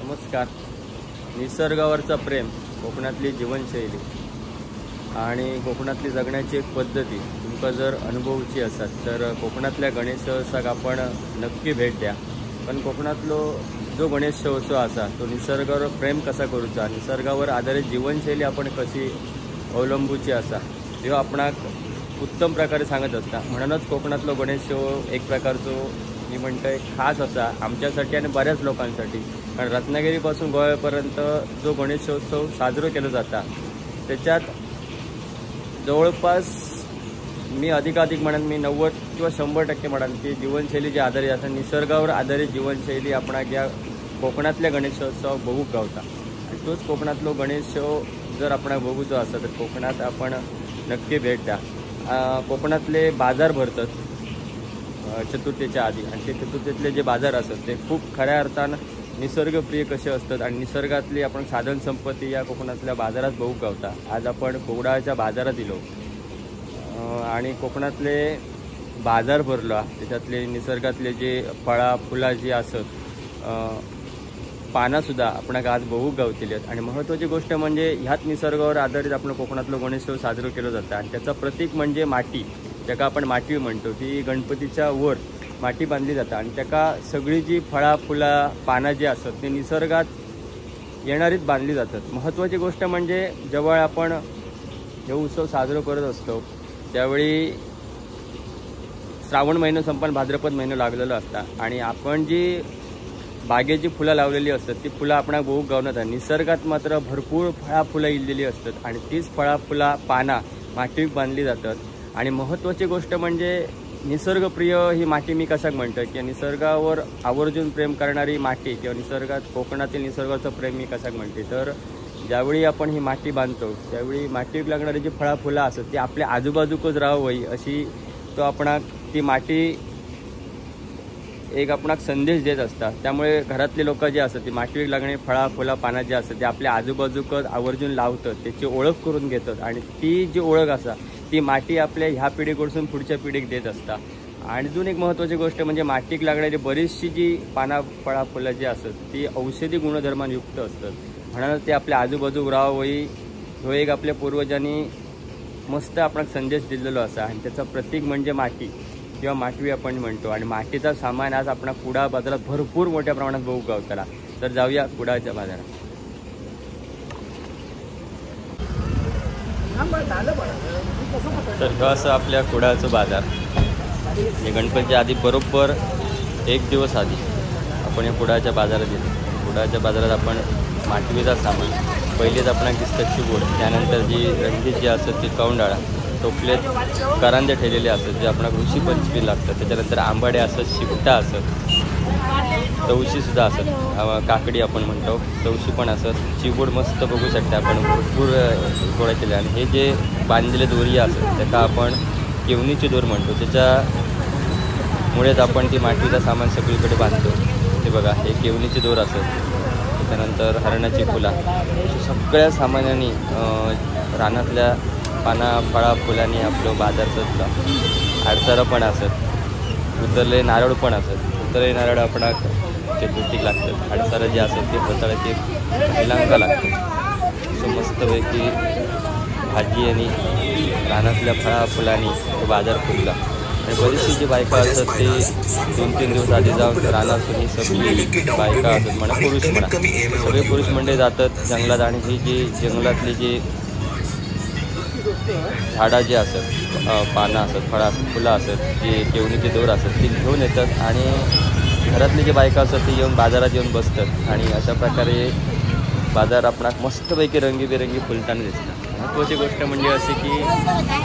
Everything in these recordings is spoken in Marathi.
नमस्कार. निसर्गावरचा प्रेम, कोकणातली जीवनशैली आणि कोकणातली जगण्याची एक पद्धती तुमका जर अनुभवची असतात तर कोकणातल्या गणेशोत्सवाक आपण नक्की भेट द्या. पण कोकणातलो जो गणेशोत्सव असा तो निसर्गावर प्रेम कसा करूचा, निसर्गावर आधारित जीवनशैली आपण कशी अवलंबूची असा ह्यो आपणाक उत्तम प्रकारे सांगत असता. म्हणूनच कोकणातलो गणेशोत्सव एक प्रकारचो मी म्हणतोय खास असा आमच्यासाठी आणि बऱ्याच लोकांसाठी. कारण रत्नागिरीपासून गोव्यापर्यंत जो गणेशोत्सव साजरा केला जाता त्याच्यात जवळपास मी अधिकाधिक म्हणेन, मी 90 किंवा 100% म्हणेन की जीवनशैली जी आधारित असते, निसर्गावर आधारित जीवनशैली आपणाक या कोकणातल्या गणेशोत्सव बघूक गावता. आणि तोच कोकणातलो गणेशोत्सव जर आपणाक बघूचो असा तर कोकणात आपण नक्की भेट द्या. कोकणातले बाजार भरतात चतुर्थीच्या आधी आणि ते चतुर्थीतले जे बाजार असतात ते खूप खऱ्या अर्थानं निसर्गप्रिय कसे असतात आणि निसर्गातली आपण साधन संपत्ती या कोकणातल्या बाजारात बघू गावता. आज आपण कोकणाच्या बाजारात इलो आणि कोकणातले बाजार भरला, त्याच्यातले निसर्गातले जे फळा फुला जी असत पानासुद्धा आपणाक आज बघू गावतली आहेत. आणि महत्त्वाची गोष्ट म्हणजे ह्याच निसर्गावर आधारित आपण कोकणातलं गणेशोत्सव साजरं केलं जातं. आणि त्याचं प्रतीक म्हणजे माती, ज्याका आपण माटी म्हणतो, ती गणपतीच्या वर माटी बांधली जातात आणि त्याका सगळी जी फळा फुला पानं जी असतात ती निसर्गात येणारीच बांधली जातात. महत्त्वाची गोष्ट म्हणजे जेव्हा आपण हे उत्सव साजरा करत असतो त्यावेळी श्रावण महिना संपन्न भाद्रपद महिना लागलेला असतात आणि आपण जी बागेची फुलं लावलेली असतात ती फुलं आपण बघू गावनात. निसर्गात मात्र भरपूर फळा फुलं इलेली असतात आणि तीच फळा फुला पाना मातीत बांधली जातात. आणि महत्त्वाची गोष्ट म्हणजे निसर्गप्रिय ही माती मी कशाक म्हणतो की निसर्गावर आवर्जून प्रेम करणारी माती किंवा निसर्गात कोकणातील निसर्गाचं प्रेम मी कशाक म्हणते. तर ज्यावेळी आपण ही माती बांधतो त्यावेळी मातीत लागणारी जी फळा फुलं असतात ती आपल्या आजूबाजूकच राहावी अशी तो आपणाक ती माती एक आपणाक संदेश देत असतात. त्यामुळे घरातले लोक जे असतात ती मातीवर लागणारी फळा फुला पानं जे असतात ते आपल्या आजूबाजूकच आवर्जून लावतात, त्याची ओळख करून घेतात आणि ती जी ओळख असा ती माती आपल्या ह्या पिढीकडून पुढच्या पिढीक देत असतात. आणि अजून एक महत्त्वाची गोष्ट म्हणजे मातीक लागणारी बरीचशी जी पाना फळा फुलं जी असतात ती औषधी गुणधर्मांयुक्त असतात. म्हणून ते आपल्या आजूबाजूक राहावं ह्यो एक आपल्या पूर्वजांनी मस्त आपणाक संदेश दिलेलो असा. आणि त्याचं प्रतीक म्हणजे माती किंवा माटवी आपण म्हणतो. आणि मातीचा सामान आज आपण कुडा बाजारात भरपूर मोठ्या प्रमाणात बघू गावताला. तर जाऊया कुडाच्या बाजारात. तर ह्यो असं आपल्या कुडाचं बाजार. हे गणपतीच्या आधी बरोबर एक दिवस आधी आपण या कुडाच्या बाजारात येतो. कुडाच्या बाजारात आपण माटवीचा सामान पहिलेच आपणाक दिसतं चिबूड, त्यानंतर जी रंगीत जी असतात ती कौंडाळा, टोपलेत करांदे ठेवलेले असतात जे आपणाक ऋषी पंचमी लागतात. त्याच्यानंतर आंबाडे असत, शिपटा असत, तवशीसुद्धा असत, काकडी आपण म्हणतो तवशी पण असत, चिबूड मस्त बघू शकता आपण भरपूर गोळा केले. आणि हे जे बांधलेले दोरी असतात त्याला आपण केवणीची दोर म्हणतो, त्याच्यामुळेच आपण ती मातीचा सामान सगळीकडे बांधतो. ते बघा हे केवणीची दोर असत. त्याच्यानंतर हरणाची फुला, सगळ्या सामान्यांनी रानातल्या पाना फळा फुलांनी आपलं बाजार सजला. आडसारं पण असत, उतरले नारळ पण असत. उतरले नारळ आपण चतुर्थीक लागतात. आडसारं जे असत ते फसाळ्याचे पहिल्यांदा लागतात. असं मस्तपैकी भाजी आणि रानातल्या फळा फुलांनी तो बाजार फुलला. आणि बरीचशी जी बायका असतात ते 2-3 दिवस आधी जाऊन रानातून ही सगळी बायका असतात म्हणा, पुरुष म्हणा, सगळे पुरुष मंडळी जातात जंगलात. आणि ही जी जंगलातली जी झाडं जी असतात, पानं असतात, फळं असतात, फुलं असतात, जी केवणीची दोर असतात ती घेऊन येतात आणि घरातली जी बायका असतात ती येऊन बाजारात येऊन बसतात. आणि अशा प्रकारे बाजार आपणाक मस्तपैकी रंगीबेरंगी फुलताना दिसतात. महत्त्वाची गोष्ट म्हणजे अशी की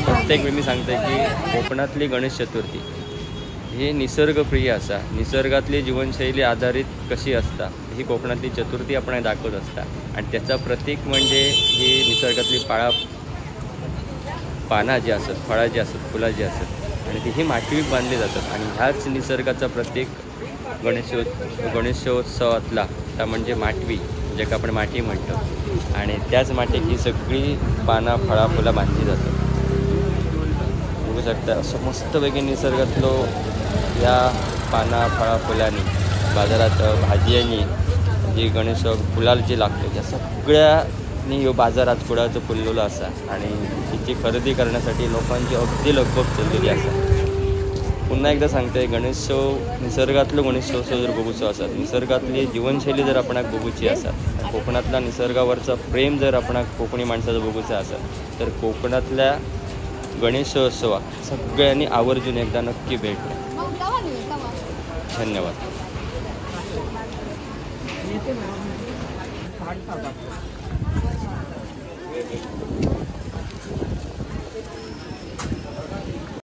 प्रत्येक वेळी मी सांगते की कोकणातली गणेश चतुर्थी ही निसर्गप्रिय असा, निसर्गातली जीवनशैली आधारित कशी असता ही कोकणातली चतुर्थी आपण दाखवत असता. आणि त्याचं प्रतीक म्हणजे ही निसर्गातली पानं जी असतात, फळं जी असतात, फुलं जी असतात आणि ती ही मातीवर बांधली जातात. आणि ह्याच निसर्गाचा प्रतीक गणेशोत्सवातला त्या म्हणजे माटवी, ज्याला आपण माती म्हणतो. आणि त्याच मातीत ही सगळी पानं फळा फुलं बांधली जातात. बघू शकता असं मस्तपैकी निसर्गातलो या पाना फळा फुलांनी बाजारात भाजी आणि जी गणेश फुलाल जी लागते त्या सगळ्यांनी ह्यो बाजार आज फुलांचो फुललेलो असा आणि तिची खरेदी करण्यासाठी लोकांची अगदी लगबग चललेली असा. पुन्हा एकदा सांगते, गणेशोत्सव निसर्गातलो गणेशोत्सव जर बघूचो असत, निसर्गातली जीवनशैली जर आपणाक बघूची असत, कोकणातला निसर्गावरचा प्रेम जर आपणाक कोकणी माणसाचं बघूचं असत, तर कोकणातल्या गणेशोत्सवाक सगळ्यांनी आवर्जून एकदा नक्की भेट द्या. धन्यवाद.